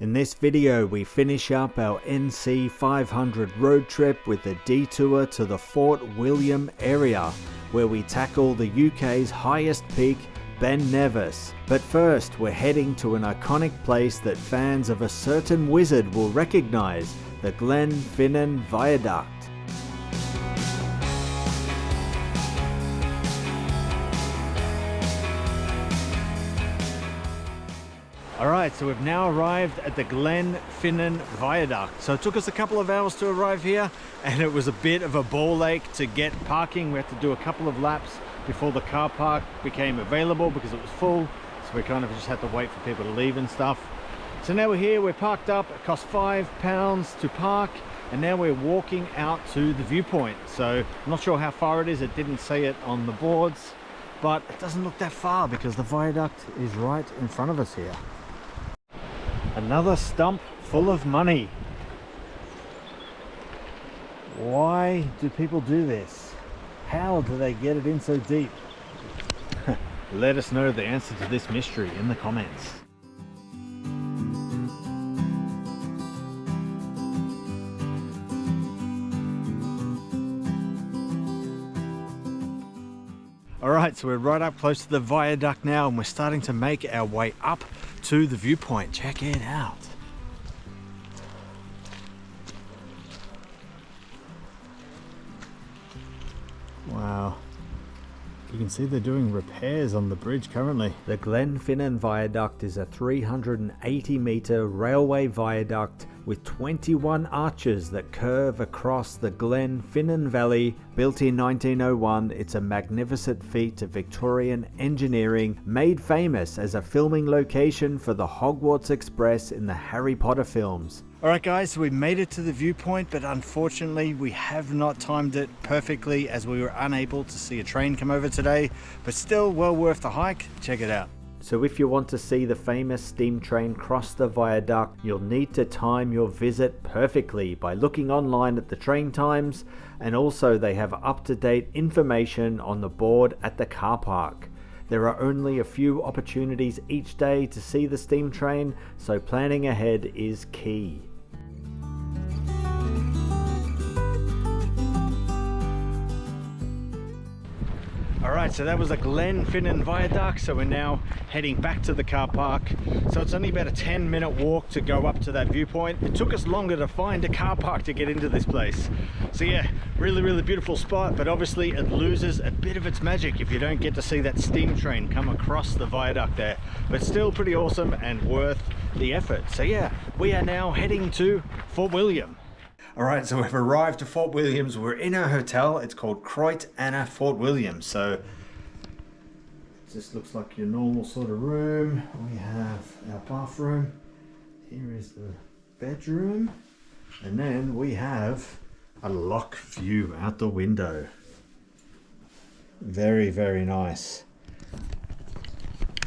In this video we finish up our NC 500 road trip with a detour to the Fort William area, where we tackle the UK's highest peak, Ben Nevis. But first we're heading to an iconic place that fans of a certain wizard will recognise, the Glenfinnan Viaduct. Alright, so we've now arrived at the Glenfinnan Viaduct. So it took us a couple of hours to arrive here, and it was a bit of a ball ache to get parking. We had to do a couple of laps before the car park became available because it was full. So we kind of just had to wait for people to leave and stuff. So now we're here, we're parked up. It cost £5 to park, and now we're walking out to the viewpoint. So I'm not sure how far it is. It didn't say it on the boards, but it doesn't look that far because the viaduct is right in front of us here. Another stump full of money. Why do people do this? How do they get it in so deep? Let us know the answer to this mystery in the comments. Alright, so we're right up close to the viaduct now, and we're starting to make our way up to the viewpoint. Check it out. Wow. You can see they're doing repairs on the bridge currently. The Glenfinnan Viaduct is a 380-metre railway viaduct with 21 arches that curve across the Glenfinnan Valley. Built in 1901, it's a magnificent feat of Victorian engineering, made famous as a filming location for the Hogwarts Express in the Harry Potter films. Alright guys, so we made it to the viewpoint, but unfortunately we have not timed it perfectly as we were unable to see a train come over today, but still well worth the hike. Check it out. So if you want to see the famous steam train cross the viaduct, you'll need to time your visit perfectly by looking online at the train times, and also they have up-to-date information on the board at the car park. There are only a few opportunities each day to see the steam train, so planning ahead is key. Alright, so that was the Glenfinnan Viaduct, so we're now heading back to the car park. So it's only about a 10-minute walk to go up to that viewpoint. It took us longer to find a car park to get into this place. So yeah, really beautiful spot, but obviously it loses a bit of its magic if you don't get to see that steam train come across the viaduct there. But still pretty awesome and worth the effort. So yeah, we are now heading to Fort William. Alright, so we've arrived to Fort Williams. We're in our hotel. It's called Croit Anna Fort Williams. So this looks like your normal sort of room. We have our bathroom. Here is the bedroom. And then we have a lock view out the window. Very nice.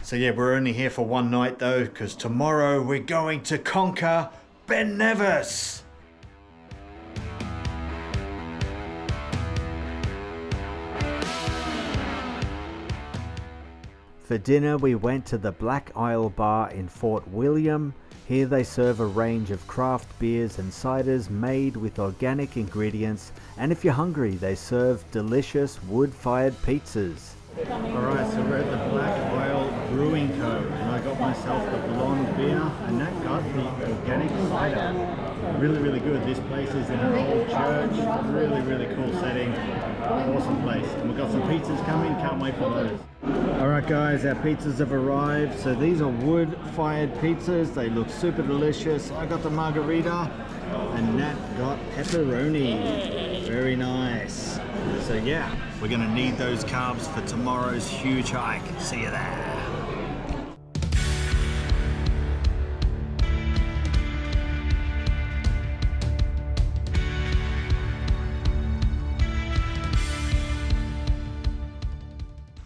So yeah, we're only here for one night though, because tomorrow we're going to conquer Ben Nevis. For dinner we went to the Black Isle Bar in Fort William. Here they serve a range of craft beers and ciders made with organic ingredients, and if you're hungry they serve delicious wood-fired pizzas. Alright, so we're at the Black Isle Brewing Co. and I got myself the blonde beer, and that got the organic cider. Really good. This place is in an old church. Really cool setting. Awesome place. And we've got some pizzas coming, can't wait for those. Alright guys, our pizzas have arrived. So these are wood-fired pizzas. They look super delicious. I got the margarita and Nat got pepperoni. Very nice. So yeah, we're gonna need those carbs for tomorrow's huge hike. See you there.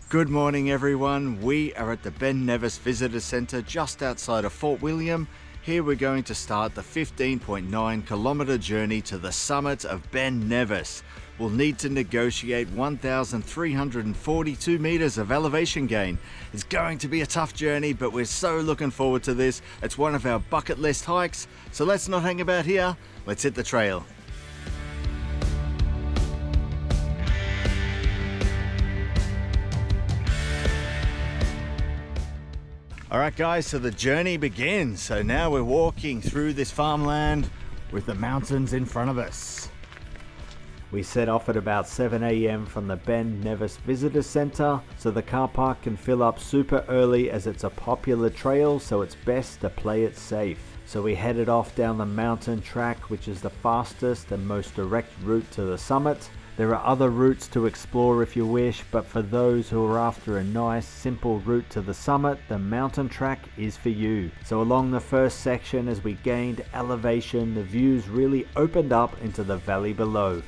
Good morning everyone, we are at the Ben Nevis Visitor Centre just outside of Fort William. Here we're going to start the 15.9 kilometre journey to the summit of Ben Nevis. we'll need to negotiate 1,342 meters of elevation gain. It's going to be a tough journey, but we're so looking forward to this. It's one of our bucket list hikes, so let's not hang about here. Let's hit the trail. Alright guys, so the journey begins. So now we're walking through this farmland with the mountains in front of us. We set off at about 7 AM from the Ben Nevis Visitor Centre, so the car park can fill up super early as it's a popular trail, so it's best to play it safe. So we headed off down the mountain track, which is the fastest and most direct route to the summit. There are other routes to explore if you wish, but for those who are after a nice, simple route to the summit, the mountain track is for you. So along the first section, as we gained elevation, the views really opened up into the valley below.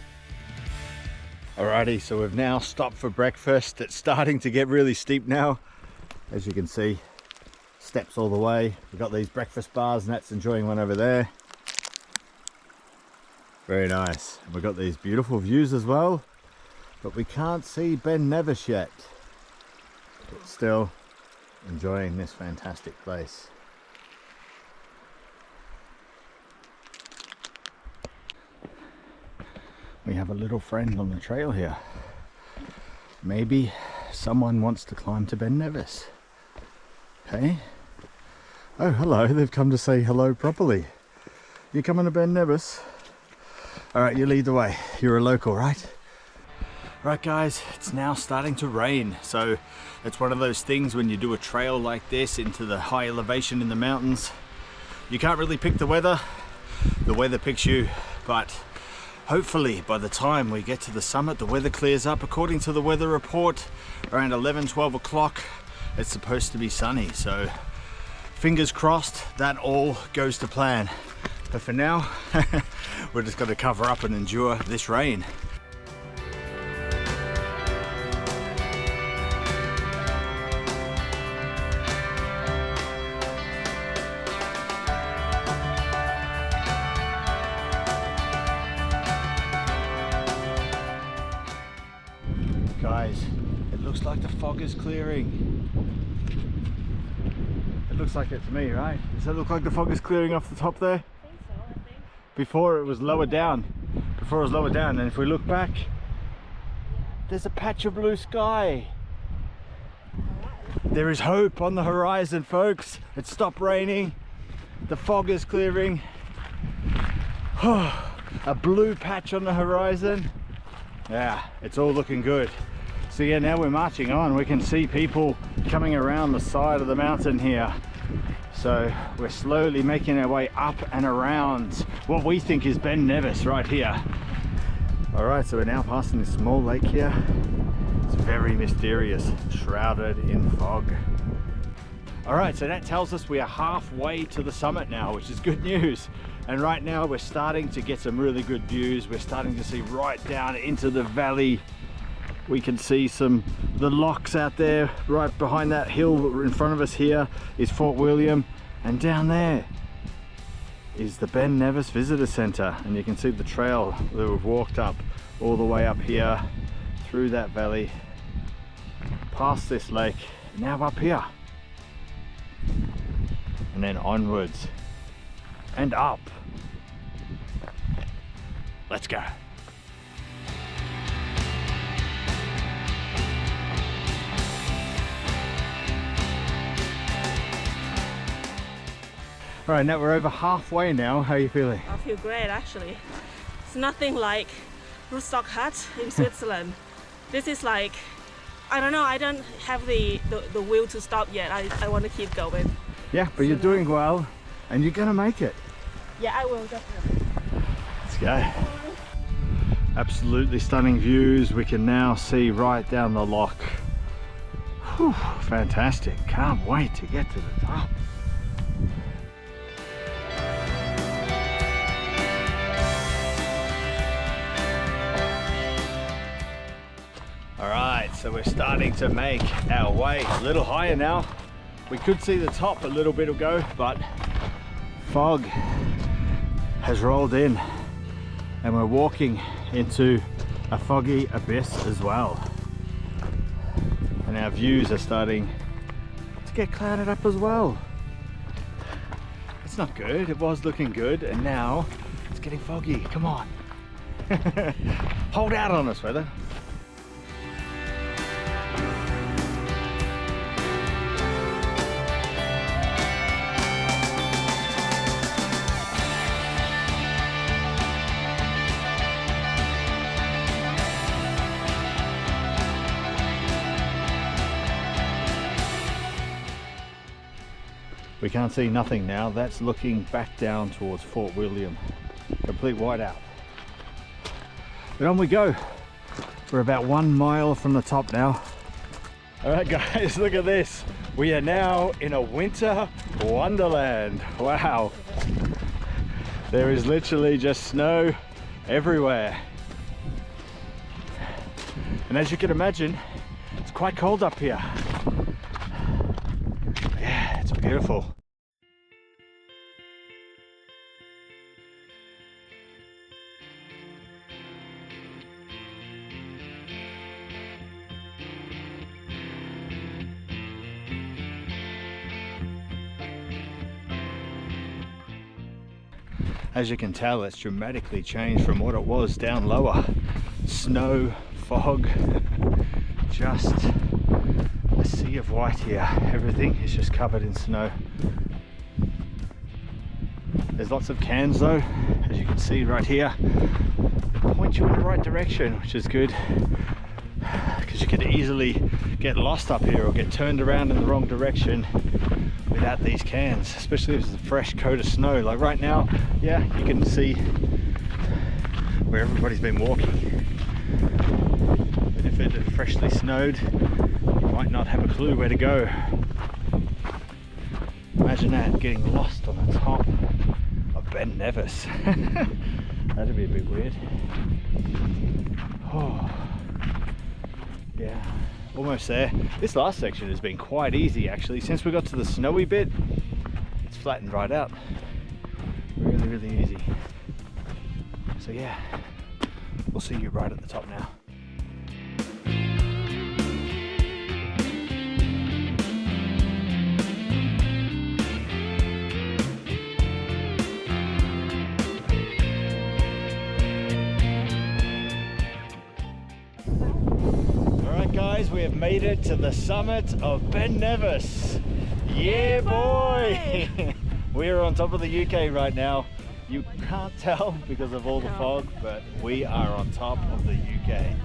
Alrighty, so we've now stopped for breakfast. It's starting to get really steep now. As you can see, steps all the way. We've got these breakfast bars, Nat's enjoying one over there. Very nice. And we've got these beautiful views as well, but we can't see Ben Nevis yet. But still enjoying this fantastic place. We have a little friend on the trail here. Maybe someone wants to climb to Ben Nevis. Hey? Oh, hello. They've come to say hello properly. You coming to Ben Nevis? Alright, you lead the way. You're a local, right? Right guys, it's now starting to rain. So it's one of those things when you do a trail like this into the high elevation in the mountains. You can't really pick the weather. The weather picks you, but hopefully by the time we get to the summit, the weather clears up. According to the weather report, around 11, 12 o'clock, it's supposed to be sunny. So fingers crossed that all goes to plan. But for now, we're just going to cover up and endure this rain. Guys, it looks like the fog is clearing. It looks like it to me, right? Does that look like the fog is clearing off the top there? Before it was lower down. And if we look back, there's a patch of blue sky. There is hope on the horizon, folks. It stopped raining. The fog is clearing. A blue patch on the horizon. Yeah, it's all looking good. So yeah, now we're marching on. We can see people coming around the side of the mountain here. So we're slowly making our way up and around what we think is Ben Nevis right here. All right, so we're now passing this small lake here. It's very mysterious, shrouded in fog. All right, so that tells us we are halfway to the summit now, which is good news. And right now we're starting to get some really good views. We're starting to see right down into the valley. We can see the locks out there. Right behind that hill in front of us here is Fort William, and down there is the Ben Nevis Visitor Centre, and you can see the trail that we've walked up all the way up here through that valley, past this lake, now up here, and then onwards and up. Let's go. All right, now we're over halfway now. How are you feeling? I feel great, actually. It's nothing like rooftop hut in Switzerland. This is like, I don't know, I don't have the will to stop yet. I want to keep going. Yeah, but you're doing well and you're gonna make it. Yeah, I will, definitely. Let's go. Absolutely stunning views. We can now see right down the lock. Whew, fantastic. Can't wait to get to the top. Alright, so we're starting to make our way a little higher now. We could see the top a little bit ago, but fog has rolled in and we're walking into a foggy abyss as well. And our views are starting to get clouded up as well. It's not good. It was looking good and now it's getting foggy. Come on. Hold out on us, weather. We can't see nothing now. That's looking back down towards Fort William. Complete whiteout. But on we go. We're about 1 mile from the top now. All right guys, look at this. We are now in a winter wonderland. Wow. There is literally just snow everywhere. And as you can imagine, it's quite cold up here. Yeah, it's beautiful. As you can tell, it's dramatically changed from what it was down lower. Snow, fog, just a sea of white here. Everything is just covered in snow. There's lots of cans though, as you can see right here. They point you in the right direction, which is good, because you can easily get lost up here or get turned around in the wrong direction without these cans, especially if it's a fresh coat of snow. Like right now, yeah, you can see where everybody's been walking. But if it had freshly snowed, you might not have a clue where to go. Imagine that, getting lost on the top of Ben Nevis. That'd be a bit weird. Oh, yeah. Almost there. This last section has been quite easy actually. Since we got to the snowy bit, it's flattened right out. Really easy. So yeah, we'll see you right at the top now. Guys, we have made it to the summit of Ben Nevis. Yeah, boy! We're on top of the UK right now. You can't tell because of all the fog, but we are on top of the UK.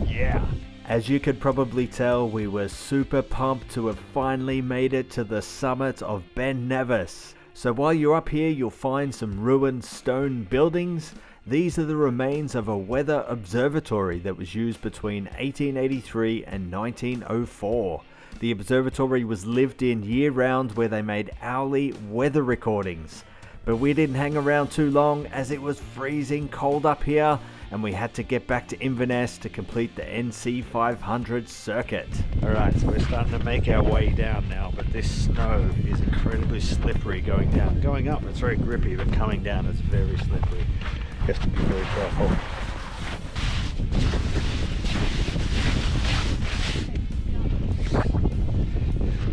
Yeah. As you could probably tell, we were super pumped to have finally made it to the summit of Ben Nevis. So while you're up here, you'll find some ruined stone buildings. These are the remains of a weather observatory that was used between 1883 and 1904. The observatory was lived in year-round, where they made hourly weather recordings. But we didn't hang around too long as it was freezing cold up here, and we had to get back to Inverness to complete the NC 500 circuit. Alright, so we're starting to make our way down now, but this snow is incredibly slippery going down. Going up it's very grippy, but coming down it's very slippery. You have to be very careful.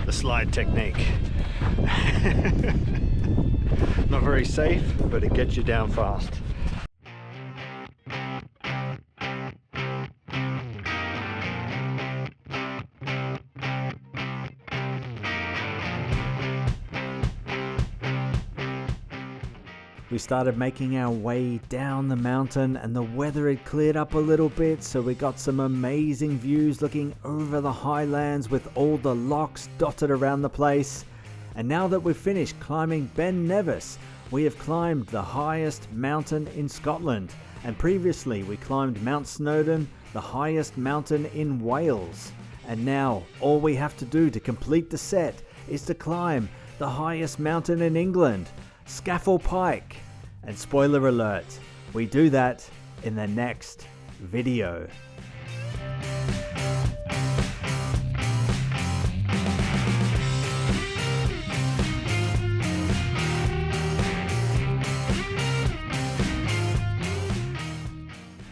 The slide technique. Not very safe, but it gets you down fast. We started making our way down the mountain and the weather had cleared up a little bit, so we got some amazing views looking over the highlands with all the lochs dotted around the place. And now that we've finished climbing Ben Nevis, we have climbed the highest mountain in Scotland, and previously we climbed Mount Snowdon, the highest mountain in Wales. And now all we have to do to complete the set is to climb the highest mountain in England, Scafell Pike. And spoiler alert, we do that in the next video.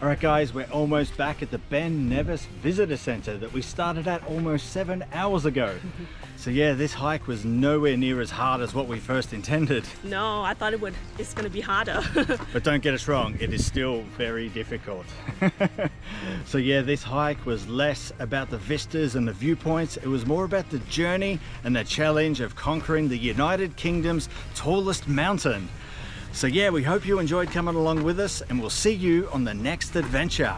Alright guys, we're almost back at the Ben Nevis Visitor Centre that we started at almost 7 hours ago. So yeah, this hike was nowhere near as hard as what we first intended. No, I thought it's gonna be harder. But don't get us wrong, it is still very difficult. So yeah, this hike was less about the vistas and the viewpoints. It was more about the journey and the challenge of conquering the United Kingdom's tallest mountain. So yeah, we hope you enjoyed coming along with us, and we'll see you on the next adventure.